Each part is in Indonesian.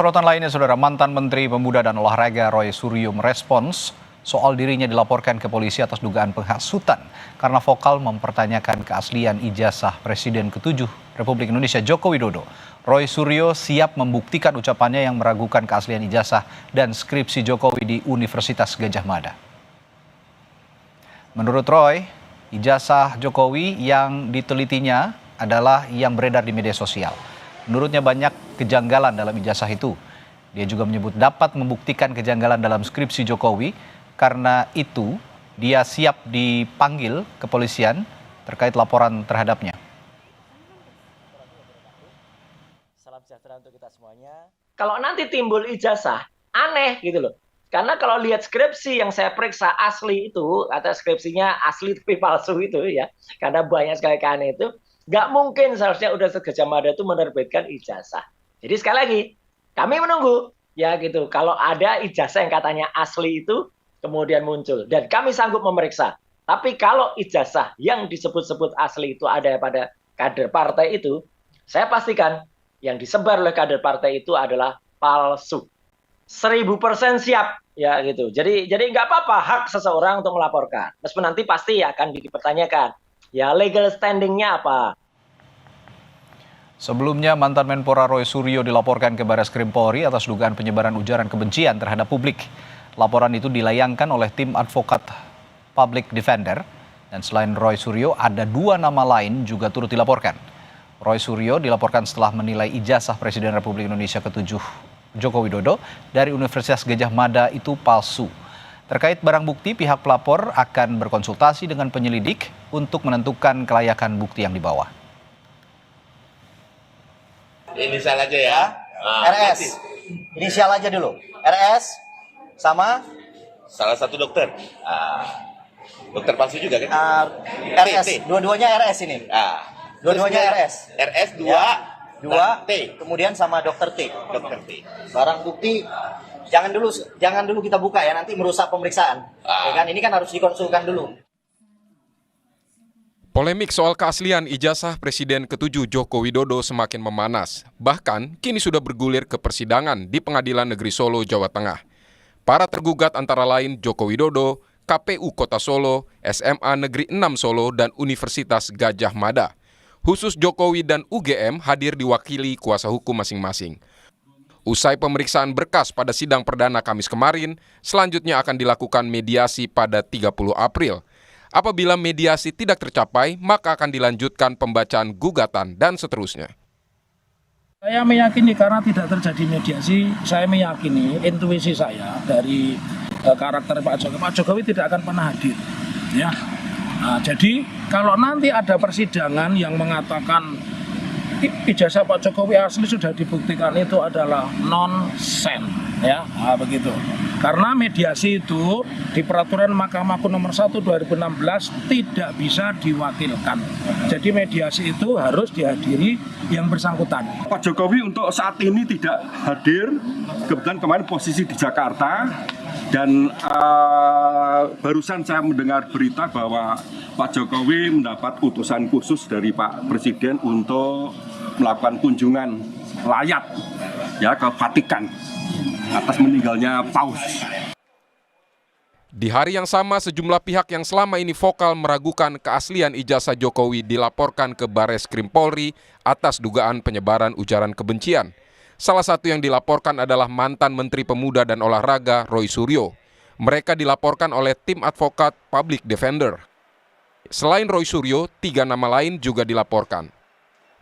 Sorotan lainnya, Saudara, mantan Menteri Pemuda dan Olahraga Roy Suryo merespons soal dirinya dilaporkan ke polisi atas dugaan penghasutan karena vokal mempertanyakan keaslian ijazah Presiden ke-7 Republik Indonesia Joko Widodo. Roy Suryo siap membuktikan ucapannya yang meragukan keaslian ijazah dan skripsi Jokowi di Universitas Gadjah Mada. Menurut Roy, ijazah Jokowi yang ditelitinya adalah yang beredar di media sosial. Menurutnya banyak kejanggalan dalam ijazah itu. Dia juga menyebut dapat membuktikan kejanggalan dalam skripsi Jokowi. Karena itu, dia siap dipanggil kepolisian terkait laporan terhadapnya. Salam sejahtera untuk kita semuanya. Kalau nanti timbul ijazah, aneh gitu loh. Karena kalau lihat skripsi yang saya periksa asli itu, atau skripsinya asli tapi palsu itu ya, karena banyak sekali keaneh itu, nggak mungkin seharusnya Universitas Gadjah Mada itu menerbitkan ijazah. Jadi sekali lagi, kami menunggu ya gitu. Kalau ada ijazah yang katanya asli itu kemudian muncul dan kami sanggup memeriksa. Tapi kalau ijazah yang disebut-sebut asli itu ada pada kader partai itu, saya pastikan yang disebar oleh kader partai itu adalah palsu. 1000% siap ya gitu. Jadi nggak apa-apa hak seseorang untuk melaporkan. Meskipun nanti pasti akan dipertanyakan. Ya legal standing-nya apa? Sebelumnya, mantan Menpora Roy Suryo dilaporkan ke Barreskrim Polri atas dugaan penyebaran ujaran kebencian terhadap publik. Laporan itu dilayangkan oleh tim advokat Public Defender. Dan selain Roy Suryo, ada 2 nama lain juga turut dilaporkan. Roy Suryo dilaporkan setelah menilai ijazah Presiden Republik Indonesia ke-7 Joko Widodo dari Universitas Gadjah Mada itu palsu. Terkait barang bukti, pihak pelapor akan berkonsultasi dengan penyelidik untuk menentukan kelayakan bukti yang dibawa. Inisial aja ya. RS. Inisial aja dulu. RS sama Salah satu dokter. Dokter palsu juga kan? RS. Dua-duanya RS ini. Dua-duanya RS. RS 2 Dua T. Kemudian sama dokter T. Dokter T. Barang bukti jangan dulu kita buka ya, nanti merusak pemeriksaan. Ya kan, ini kan harus dikonsulkan dulu. Polemik soal keaslian ijazah Presiden ke-7 Joko Widodo semakin memanas. Bahkan kini sudah bergulir ke persidangan di Pengadilan Negeri Solo, Jawa Tengah. Para tergugat antara lain Joko Widodo, KPU Kota Solo, SMA Negeri 6 Solo, dan Universitas Gadjah Mada. Khusus Jokowi dan UGM hadir diwakili kuasa hukum masing-masing. Usai pemeriksaan berkas pada sidang perdana Kamis kemarin, selanjutnya akan dilakukan mediasi pada 30 April. Apabila mediasi tidak tercapai, maka akan dilanjutkan pembacaan gugatan dan seterusnya. Saya meyakini karena tidak terjadi mediasi, saya meyakini intuisi saya dari karakter Pak Jokowi tidak akan pernah hadir. Ya. Nah, jadi kalau nanti ada persidangan yang mengatakan ijazah Pak Jokowi asli sudah dibuktikan itu adalah nonsen, ya, begitu. Karena mediasi itu di peraturan Mahkamah Agung nomor 1 2016 tidak bisa diwakilkan. Jadi mediasi itu harus dihadiri yang bersangkutan. Pak Jokowi untuk saat ini tidak hadir, kebetulan kemarin posisi di Jakarta, dan barusan saya mendengar berita bahwa Pak Jokowi mendapat utusan khusus dari Pak Presiden untuk melakukan kunjungan layat ya ke Vatikan atas meninggalnya Paus. Di hari yang sama, sejumlah pihak yang selama ini vokal meragukan keaslian ijazah Jokowi dilaporkan ke Barreskrim Polri atas dugaan penyebaran ujaran kebencian. Salah satu yang dilaporkan adalah mantan Menteri Pemuda dan Olahraga Roy Suryo. Mereka dilaporkan oleh tim advokat Public Defender. Selain Roy Suryo, 3 nama lain juga dilaporkan.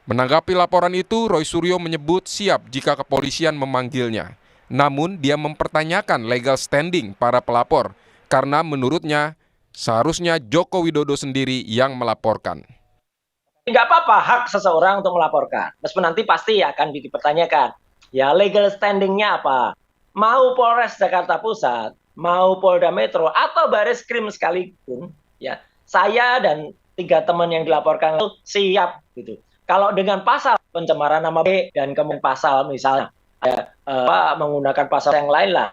Menanggapi laporan itu, Roy Suryo menyebut siap jika kepolisian memanggilnya. Namun, dia mempertanyakan legal standing para pelapor, karena menurutnya seharusnya Joko Widodo sendiri yang melaporkan. Nggak apa-apa hak seseorang untuk melaporkan. Meskipun nanti pasti akan dipertanyakan. Ya legal standing-nya apa? Mau Polres Jakarta Pusat, mau Polda Metro, atau Barreskrim sekalipun, ya saya dan 3 teman yang dilaporkan itu siap gitu. Kalau dengan pasal pencemaran nama baik dan kemudian pasal misalnya menggunakan pasal yang lain lah,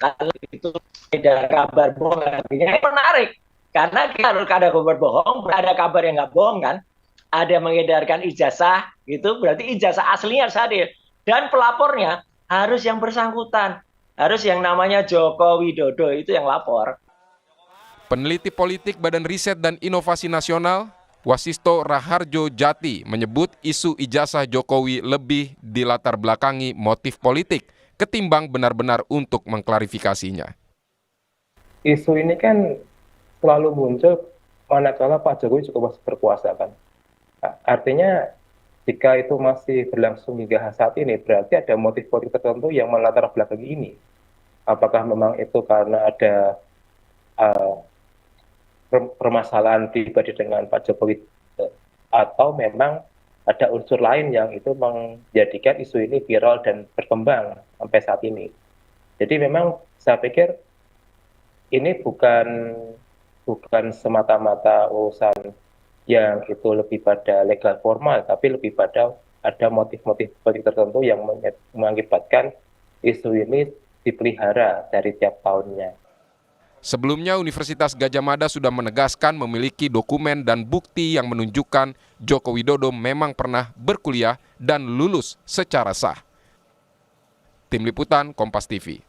kalau itu ada kabar bohong, artinya menarik karena kita harus ada kabar bohong, ada kabar yang nggak bohong kan, ada mengedarkan ijazah gitu, berarti ijazah aslinya harus hadir dan pelapornya harus yang bersangkutan, harus yang namanya Joko Widodo itu yang lapor. Peneliti politik Badan Riset dan Inovasi Nasional, Wasisto Raharjo Jati, menyebut isu ijazah Jokowi lebih dilatar belakangi motif politik ketimbang benar-benar untuk mengklarifikasinya. Isu ini kan selalu muncul manakala Pak Jokowi juga masih berkuasa kan. Artinya jika itu masih berlangsung hingga saat ini, berarti ada motif politik tertentu yang melatar belakangi ini. Apakah memang itu karena ada permasalahan pribadi dengan Pak Jokowi, atau memang ada unsur lain yang itu menjadikan isu ini viral dan berkembang sampai saat ini. Jadi memang saya pikir ini bukan semata-mata urusan yang itu lebih pada legal formal, tapi lebih pada ada motif-motif politik tertentu yang mengakibatkan isu ini dipelihara dari tiap tahunnya. Sebelumnya, Universitas Gadjah Mada sudah menegaskan memiliki dokumen dan bukti yang menunjukkan Joko Widodo memang pernah berkuliah dan lulus secara sah. Tim Liputan, Kompas TV.